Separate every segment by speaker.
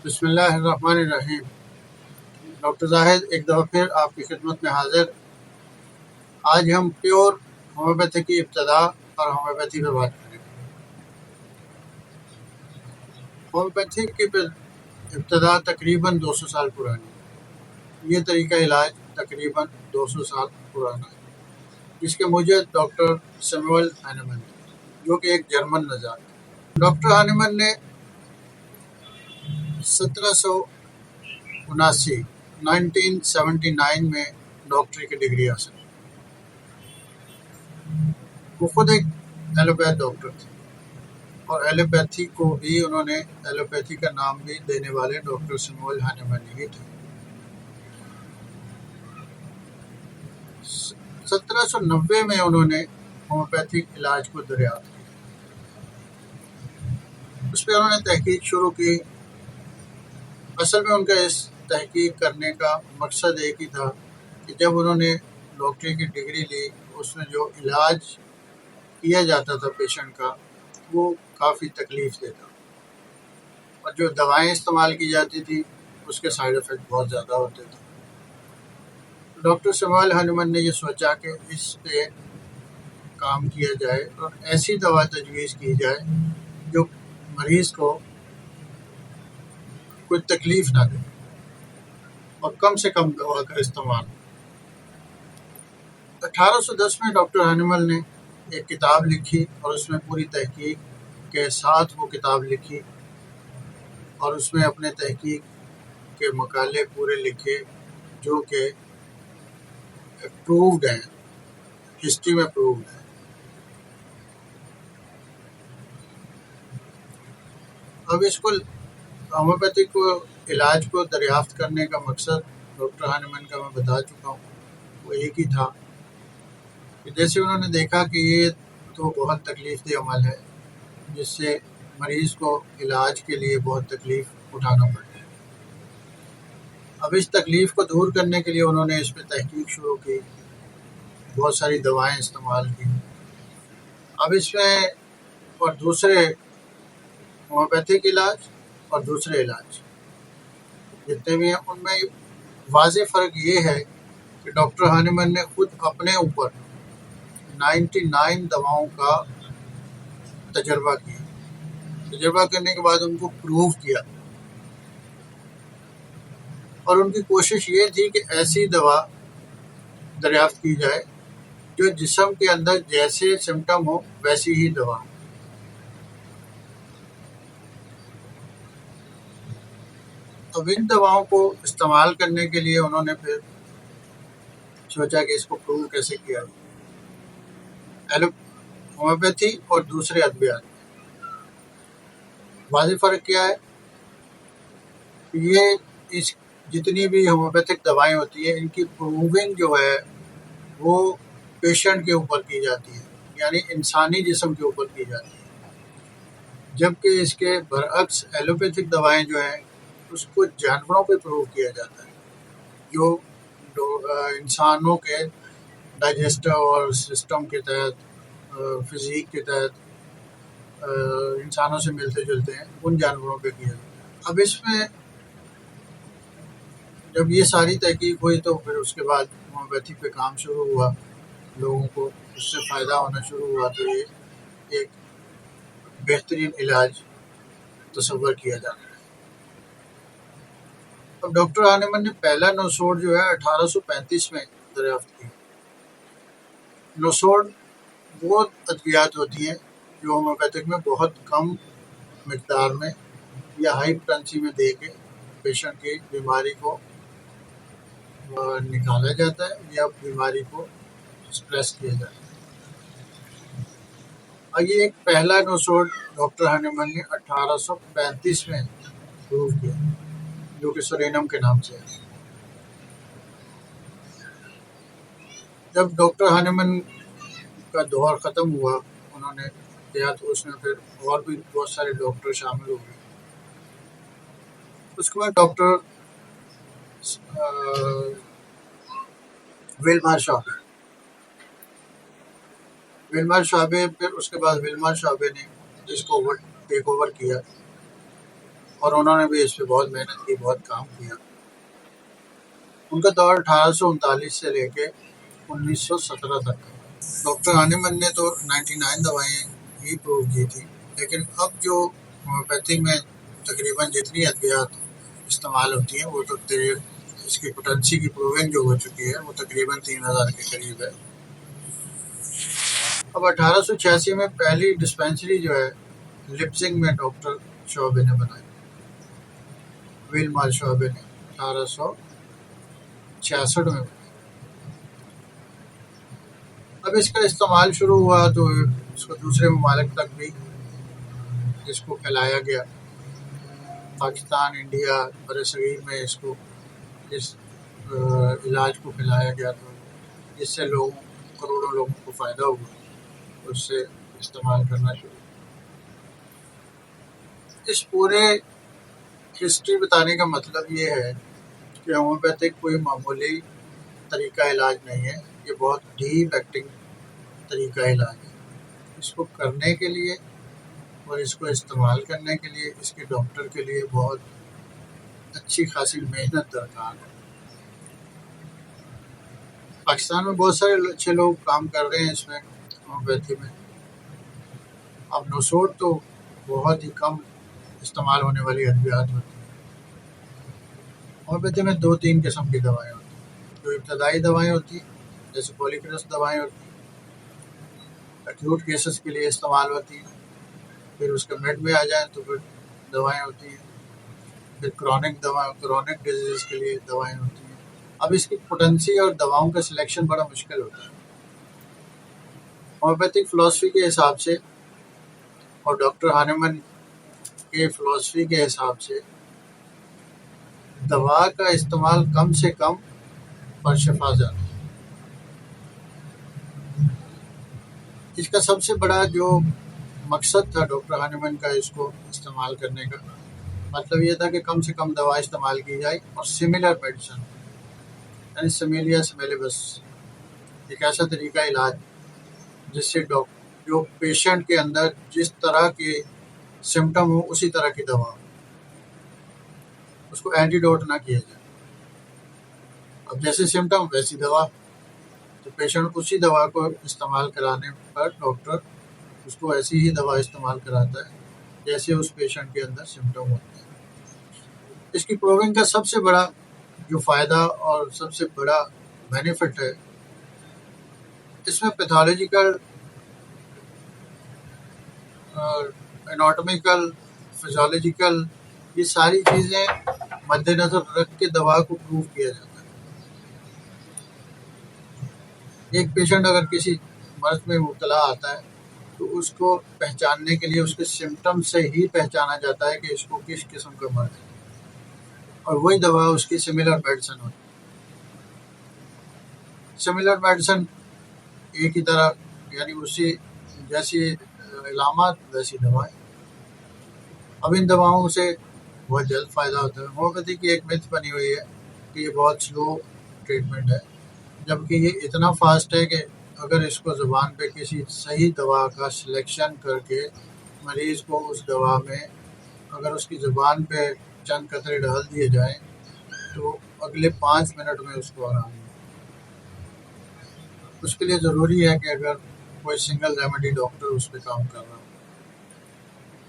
Speaker 1: بسم اللہ الرحمن الرحیم۔ ڈاکٹر زاہد ایک دفعہ پھر آپ کی خدمت میں حاضر۔ آج ہم پیور ہومیوپیتھی کی ابتدا اور ہومیوپیتھی پہ بات کریں گے۔ ہومیوپیتھی کی ابتدا تقریباً 200 سال پرانی ہے۔ یہ طریقہ علاج تقریباً 200 سال پرانا ہے، جس کے موجد ڈاکٹر سیموئل ہانیمن جو کہ ایک جرمن نژاد تھے۔ ڈاکٹر ہانیمن نے 1979 میں ڈاکٹری کی ڈگری حاصل کی۔ وہ خود ایک ایلوپیتھ ڈاکٹر تھے اور ایلوپیتھی کو بھی انہوں نے ایلوپیتھی کا نام بھی دینے والے ڈاکٹر سیموئل ہانیمن ہی تھے۔ 1790 میں انہوں نے ہومیوپیتھک علاج کو دریافت کیا۔ اس پہ انہوں نے تحقیق شروع کی۔ اصل میں ان کا اس تحقیق کرنے کا مقصد ایک ہی تھا کہ جب انہوں نے ڈاکٹری کی ڈگری لی، اس میں جو علاج کیا جاتا تھا پیشنٹ کا وہ کافی تکلیف دیتا، اور جو دوائیں استعمال کی جاتی تھی اس کے سائیڈ ایفیکٹ بہت زیادہ ہوتے تھے۔ ڈاکٹر سیموئل ہانیمن نے یہ سوچا کہ اس پہ کام کیا جائے اور ایسی دوا تجویز کی جائے جو مریض کو کوئی تکلیف نہ دے اور کم سے کم دوا کا استعمال۔ 1810 میں ڈاکٹر ہانیمن نے ایک کتاب لکھی اور اس میں پوری تحقیق کے ساتھ وہ کتاب لکھی، اور اس میں اپنے تحقیق کے مقالے پورے لکھے جو کہ پرووڈ ہیں، ہسٹری میں پرووڈ ہیں۔ اب اس کو ہومیوپیتھی کو علاج کو دریافت کرنے کا مقصد ڈاکٹر ہانیمن کا میں بتا چکا ہوں، وہ ایک ہی تھا کہ جیسے انہوں نے دیکھا کہ یہ تو بہت تکلیف دہ عمل ہے جس سے مریض کو علاج کے لیے بہت تکلیف اٹھانا پڑتا ہے۔ اب اس تکلیف کو دور کرنے کے لیے انہوں نے اس پہ تحقیق شروع کی، بہت ساری دوائیں استعمال کی۔ اب اس میں اور دوسرے ہومیوپیتھک علاج اور دوسرے علاج جتنے بھی ہیں ان میں واضح فرق یہ ہے کہ ڈاکٹر ہانیمن نے خود اپنے اوپر 99 دواؤں کا تجربہ کیا۔ تجربہ کرنے کے بعد ان کو پروو کیا، اور ان کی کوشش یہ تھی کہ ایسی دوا دریافت کی جائے جو جسم کے اندر جیسے سمٹم ہو ویسی ہی دوا۔ اب ان دواؤں کو استعمال کرنے کے لیے انہوں نے پھر سوچا کہ اس کو پروو کیسے کیا جائے۔ ہومیوپیتھی اور دوسرے ادویات واضح فرق کیا ہے؟ یہ جتنی بھی ہومیوپیتھک دوائیں ہوتی ہیں ان کی پروونگ جو ہے وہ پیشنٹ کے اوپر کی جاتی ہے، یعنی انسانی جسم کے اوپر کی جاتی ہے، جبکہ اس کے برعکس ایلوپیتھک دوائیں جو ہیں اس کو جانوروں پہ پروو کیا جاتا ہے، جو انسانوں کے ڈائجسٹو اور سسٹم کے تحت، فزیک کے تحت انسانوں سے ملتے جلتے ہیں، ان جانوروں پہ کیا جاتا ہے۔ اب اس میں جب یہ ساری تحقیق ہوئی تو پھر اس کے بعد ہومیوپیتھی پہ کام شروع ہوا، لوگوں کو اس سے فائدہ ہونا شروع ہوا، تو یہ ایک بہترین علاج تصور کیا جاتا ہے۔ اب ڈاکٹر ہانیمن نے پہلا نوسوڈ جو ہے 1835 میں دریافت کی۔ نوسوڈ وہ ادویات ہوتی ہیں جو ہومیوپیتھک میں بہت کم مقدار میں یا ہائی پوٹینسی میں دے کے پیشنٹ کی بیماری کو نکالا جاتا ہے یا بیماری کو سپریس کیا جاتا ہے۔ اور یہ ایک پہلا نوسوڈ ڈاکٹر ہانیمن نے 1835 میں پروو کیا، جو کہ سورینم کے نام سے ہے۔ جب ڈاکٹر ہانیمن کا دور ختم ہوا انہوں نے کیا تو اس میں پھر اور بھی بہت سارے ڈاکٹر شامل ہو گئے۔ اس کے بعد ڈاکٹر ویلمار شعبے پھر اس کے بعد ویلمار شعبے نے اس کو ٹیک اوور کیا، اور انہوں نے بھی اس پہ بہت محنت کی، بہت کام کیا۔ ان کا دور 1839 سے لے کے 1917 تک کا۔ ڈاکٹر ہانیمن نے تو 99 دوائیں ہی پروو کی تھی، لیکن اب جو ہومیوپیتھی میں تقریباً جتنی ادویات استعمال ہوتی ہیں وہ تو اس کی پوٹینسی کی پروونگ جو ہو چکی ہے وہ تقریباً 3000 کے قریب ہے۔ اب 1886 میں پہلی ڈسپینسری جو ہے لپزنگ میں ڈاکٹر شعبے نے بنائی، ویلمار شعبے نے 1866 میں بنائی۔ اب اس کا استعمال شروع ہوا تو اس کو دوسرے ممالک تک بھی اس کو پھیلایا گیا۔ پاکستان، انڈیا، برصغیر میں اس علاج کو پھیلایا گیا، تو جس سے کروڑوں لوگوں کو فائدہ ہوا، اس سے استعمال کرنا شروع۔ اس پورے ہسٹری بتانے کا مطلب یہ ہے کہ ہومیوپیتھک کوئی معمولی طریقہ علاج نہیں ہے، یہ بہت ڈیپ ایکٹنگ طریقہ علاج ہے۔ اس کو کرنے کے لیے اور اس کو استعمال کرنے کے لیے اس کے ڈاکٹر کے لیے بہت اچھی خاصی محنت درکار ہے۔ پاکستان میں بہت سارے اچھے لوگ کام کر رہے ہیں اس میں، ہومیوپیتھی میں۔ اب نوسوٹ تو بہت ہی کم استعمال ہونے والی ادویات ہوتی ہیں۔ ہومیوپیتھی میں 2-3 قسم کی دوائیں ہوتی ہیں۔ جو ابتدائی دوائیں ہوتی ہیں جیسے پولیکرس دوائیں ہوتی ہیں، ایکیوٹ کیسز کے لیے استعمال ہوتی ہیں۔ پھر اس کے مڈ میں آ جائیں تو پھر دوائیں ہوتی ہیں۔ پھر کرونک ڈیزیز کے لیے دوائیں ہوتی ہیں۔ اب اس کی پوٹینسی اور دواؤں کا سلیکشن بڑا مشکل ہوتا ہے۔ ہومیوپیتھک فلاسفی کے حساب سے اور ڈاکٹر ہانیمن کے فلاسفی کے حساب سے دوا کا استعمال کم سے کم پر شفا زیادہ۔ اس کا سب سے بڑا جو مقصد تھا ڈاکٹر ہانیمن کا اس کو استعمال کرنے کا مطلب یہ تھا کہ کم سے کم دوا استعمال کی جائے اور سملر میڈیسن، یعنی سمیلیا سمیلیبس، ایک ایسا طریقہ علاج جس سے جو پیشنٹ کے اندر جس طرح کے سمٹم ہو اسی طرح کی دوا ہو، اس کو اینٹی ڈوٹ نہ کیا جائے۔ اب جیسے سمٹم ویسی دوا، تو پیشنٹ اسی دوا کو استعمال کرانے پر ڈاکٹر اس کو ایسی ہی دوا استعمال کراتا ہے جیسے اس پیشنٹ کے اندر سمٹم ہوتے ہیں۔ اس کی پروونگ کا سب سے بڑا جو فائدہ اور سب سے بڑا بینیفٹ ہے، اس میں پیتھولوجیکل اور اناٹومیکل، فزیولوجیکل، یہ ساری چیزیں مد نظر رکھ کے دوا کو پروو کیا جاتا ہے۔ ایک پیشنٹ اگر کسی مرض میں مبتلا آتا ہے تو اس کو پہچاننے کے لیے اس کے سمٹم سے ہی پہچانا جاتا ہے کہ اس کو کس قسم کا مرض ہے، اور وہی دوا اس کی سملر میڈیسن ہوتی ہے۔ سملر میڈیسن ایک ہی طرح، یعنی اسی جیسی علامات ویسی دوائیں۔ اب ان دواؤں سے بہت جلد فائدہ ہوتا ہے۔ ہومیوپیتھی کی ایک میتھ بنی ہوئی ہے کہ یہ بہت سلو ٹریٹمنٹ ہے، جبکہ یہ اتنا فاسٹ ہے کہ اگر اس کو زبان پہ کسی صحیح دوا کا سلیکشن کر کے مریض کو اس دوا میں اگر اس کی زبان پہ چند قطرے ڈال دیے جائیں تو اگلے 5 منٹ میں اس کو آرام ملے۔ اس کے لیے ضروری ہے کہ اگر کوئی سنگل ریمیڈی ڈاکٹر اس پہ کام کر رہا ہو۔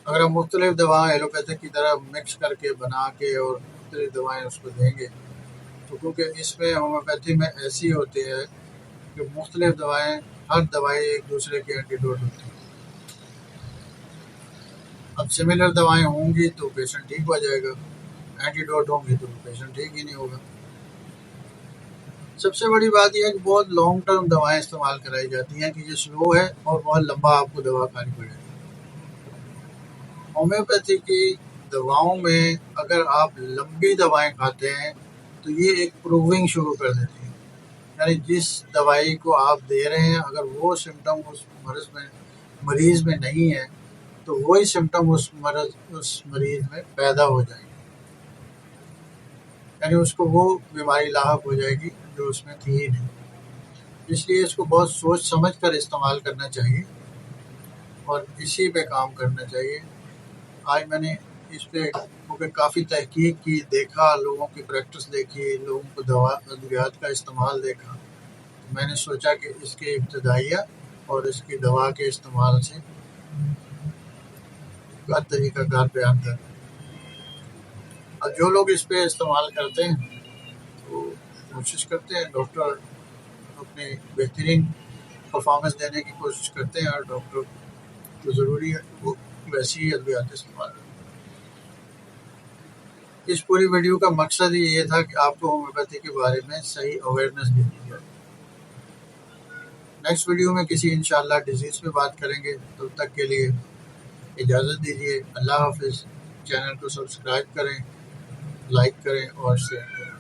Speaker 1: اگر ہم مختلف دوائیں ایلوپیتھک کی طرح مکس کر کے بنا کے اور مختلف دوائیں اس کو دیں گے تو کیونکہ اس میں ہومیوپیتھی میں ایسی ہوتی ہے کہ مختلف دوائیں، ہر دوائی ایک دوسرے کے اینٹی ڈوٹ ہوتی ہے۔ اب سملر دوائیں ہوں گی تو پیشنٹ ٹھیک ہو جائے گا، اینٹی ڈوٹ ہوں گی تو پیشنٹ ٹھیک ہی نہیں ہوگا۔ سب سے بڑی بات یہ ہے کہ بہت لانگ ٹرم دوائیں استعمال کرائی جاتی ہیں کہ یہ سلو ہے اور بہت لمبا آپ کو دوا کھانی پڑے گی۔ ہومیوپیتھی کی دواؤں میں اگر آپ لمبی دوائیں کھاتے ہیں تو یہ ایک پروونگ شروع کر دیتی ہے، یعنی جس دوائی کو آپ دے رہے ہیں اگر وہ سمٹم اس مریض میں نہیں ہے تو وہی سمٹم اس مریض میں پیدا ہو جائیں گے، یعنی اس کو وہ بیماری لاحق ہو جائے گی جو اس میں تھی ہی نہیں۔ اس لیے اس کو بہت سوچ سمجھ کر استعمال کرنا چاہیے اور اسی پہ کام کرنا چاہیے۔ آج میں نے اس پہ کیونکہ کافی تحقیق کی، دیکھا، لوگوں کی پریکٹس دیکھی، لوگوں کو دوا ادویات کا استعمال دیکھا، میں نے سوچا کہ اس کے ابتدائیہ اور اس کی دوا کے استعمال سے کا طریقہ کار بیان کریں۔ اب جو لوگ اس پہ استعمال کرتے ہیں تو کوشش کرتے ہیں، ڈاکٹر اپنی بہترین پرفارمنس دینے کی کوشش کرتے ہیں، اور ڈاکٹر تو ضروری ہے کہ وہ ویسی ہی ادویات استعمال کریں۔ اس پوری ویڈیو کا مقصد ہی یہ تھا کہ آپ کو ہومیوپیتھی کے بارے میں صحیح اویئرنیس دینی جائے۔ نیکسٹ ویڈیو میں کسی انشاءاللہ ڈیزیز پہ بات کریں گے، تب تک کے لیے اجازت دیجیے۔ اللہ حافظ۔ چینل کو سبسکرائب کریں، لائک کریں اور شیئر کریں۔